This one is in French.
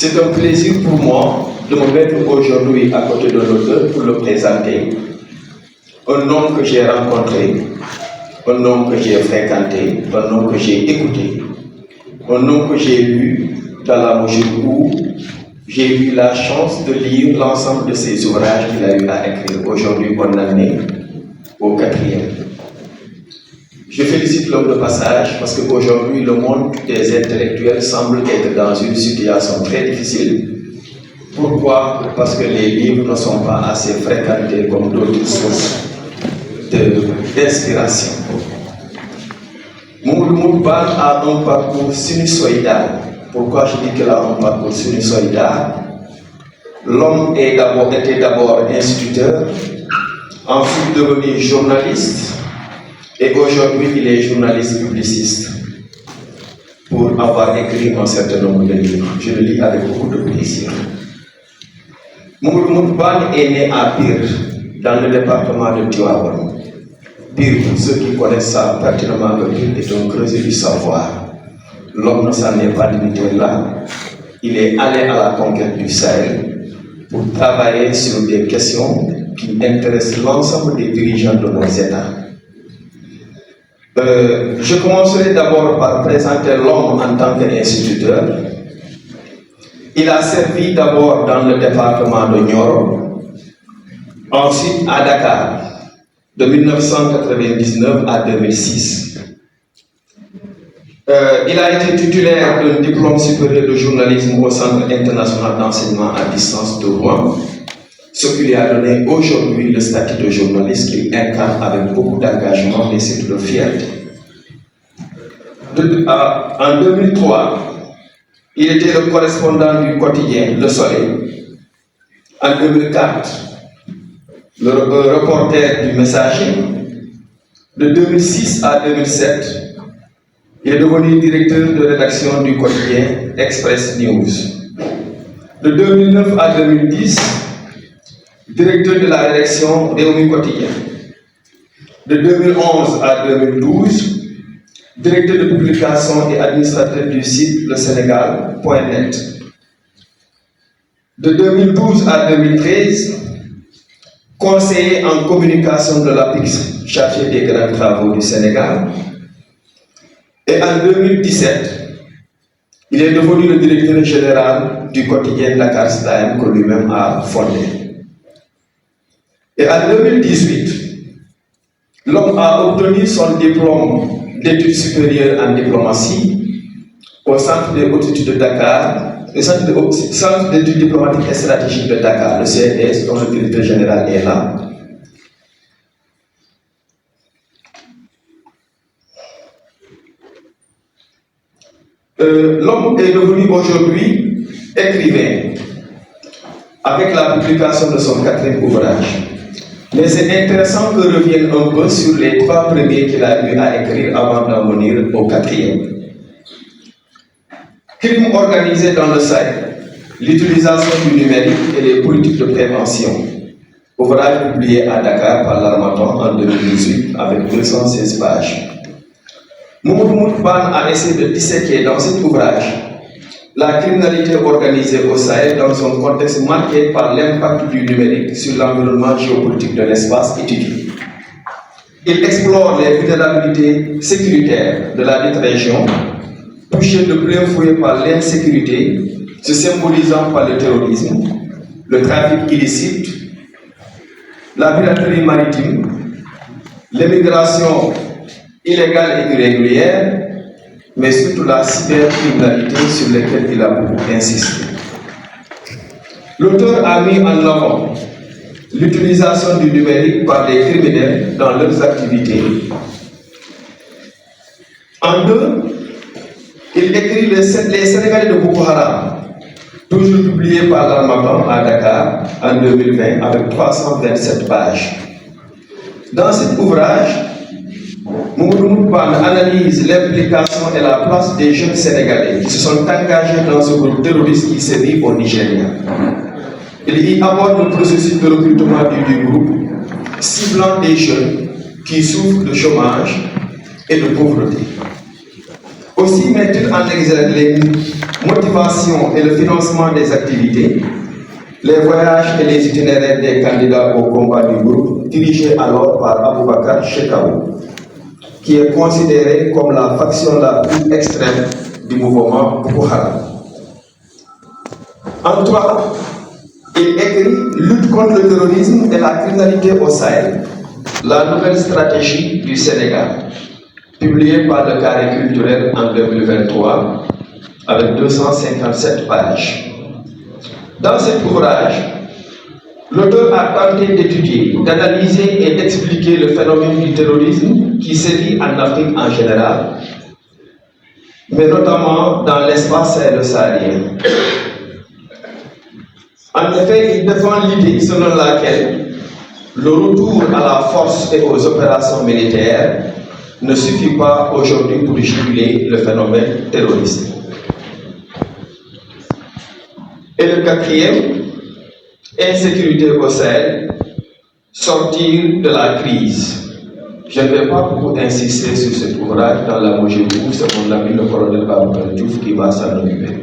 C'est un plaisir pour moi de me mettre aujourd'hui à côté de l'auteur pour le présenter. Un homme que j'ai rencontré, un homme que j'ai fréquenté, un homme que j'ai écouté, un homme que j'ai lu dans la mesure où j'ai eu la chance de lire l'ensemble de ses ouvrages qu'il a eu à écrire. Aujourd'hui, bonne année au 4e. Je félicite l'homme de passage parce qu'aujourd'hui, le monde des intellectuels semble être dans une situation très difficile. Pourquoi? Parce que les livres ne sont pas assez fréquentés comme d'autres sources d'inspiration. Mamadou Bane a un parcours sinusoïdal. Pourquoi je dis qu'il a un parcours sinusoïdal? L'homme était d'abord instituteur, ensuite devenu journaliste, et aujourd'hui il est journaliste publiciste pour avoir écrit un certain nombre de livres. Je le lis avec beaucoup de plaisir. Mamadou Bane est né à Pire, dans le département de Tivaouane. Pire, pour ceux qui connaissent ça pertinemment, le Pire est un creuset du savoir. L'homme ne s'en est pas limité là. Il est allé à la conquête du Sahel pour travailler sur des questions qui intéressent l'ensemble des dirigeants de nos États. Je commencerai d'abord par présenter l'homme en tant qu'instituteur. Il a servi d'abord dans le département de Nioro, ensuite à Dakar, de 1999 à 2006. Il a été titulaire d'un diplôme supérieur de journalisme au Centre international d'enseignement à distance de Rouen, ce qui lui a donné aujourd'hui le statut de journaliste qu'il incarne avec beaucoup d'engagement et surtout de fierté. En 2003, il était le correspondant du quotidien Le Soleil. En 2004, le reporter du Messager. De 2006 à 2007, il est devenu directeur de rédaction du quotidien Express News. De 2009 à 2010, directeur de la rédaction Réumi Quotidien. De 2011 à 2012, directeur de publication et administrateur du site lesénégal.net. De 2012 à 2013, conseiller en communication de l'APIX, chargé des grands travaux du Sénégal. Et en 2017, il est devenu le directeur général du quotidien Dakar Time que lui-même a fondé. Et en 2018, l'homme a obtenu son diplôme d'études supérieures en diplomatie au Centre des hautes études de Dakar, le Centre d'études diplomatiques et stratégiques de Dakar, le CNS, dont le directeur général est là. L'homme est devenu aujourd'hui écrivain avec la publication de son 4e ouvrage. Mais c'est intéressant que revienne un peu sur les 3 premiers qu'il a eu à écrire avant d'en venir au 4e. Crime organisé dans le Sahel, l'utilisation du numérique et les politiques de prévention. Ouvrage publié à Dakar par l'Harmattan en 2018 avec 216 pages. Mamadou Bane a essayé de disséquer dans cet ouvrage la criminalité organisée au Sahel dans un contexte marqué par l'impact du numérique sur l'environnement géopolitique de l'espace étudié. Il explore les vulnérabilités sécuritaires de la dite région, touchée de plein fouet par l'insécurité, se symbolisant par le terrorisme, le trafic illicite, la piraterie maritime, l'immigration illégale et irrégulière, mais surtout la cybercriminalité sur laquelle il a beaucoup insisté. L'auteur a mis en avant l'utilisation du numérique par les criminels dans leurs activités. En 2, il écrit les Sénégalais de Boko Haram, toujours publié par l'Harmattan à Dakar en 2020 avec 327 pages. Dans cet ouvrage, Mamadou Bane analyse l'implication et la place des jeunes Sénégalais qui se sont engagés dans ce groupe terroriste qui sévit au Nigeria. Il y aborde le processus de recrutement du groupe, ciblant des jeunes qui souffrent de chômage et de pauvreté. Aussi mettre en exergue les motivations et le financement des activités, les voyages et les itinéraires des candidats au combat du groupe, dirigés alors par Aboubakar Shekau, qui est considéré comme la faction la plus extrême du mouvement Boko Haram. En 3, il écrit Lutte contre le terrorisme et la criminalité au Sahel, la nouvelle stratégie du Sénégal, publiée par le Carré culturel en 2023 avec 257 pages. Dans cet ouvrage, l'auteur a tenté d'étudier, d'analyser et d'expliquer le phénomène du terrorisme qui sévit en Afrique en général, mais notamment dans l'espace sahélo-saharien. En effet, il défend l'idée selon laquelle le retour à la force et aux opérations militaires ne suffit pas aujourd'hui pour juguler le phénomène terroriste. Et le 4e, insécurité au Sahel, sortir de la crise. Je ne vais pas beaucoup insister sur cet ouvrage dans la mesure où c'est mon ami le colonel Babacar Diouf qui va s'en occuper.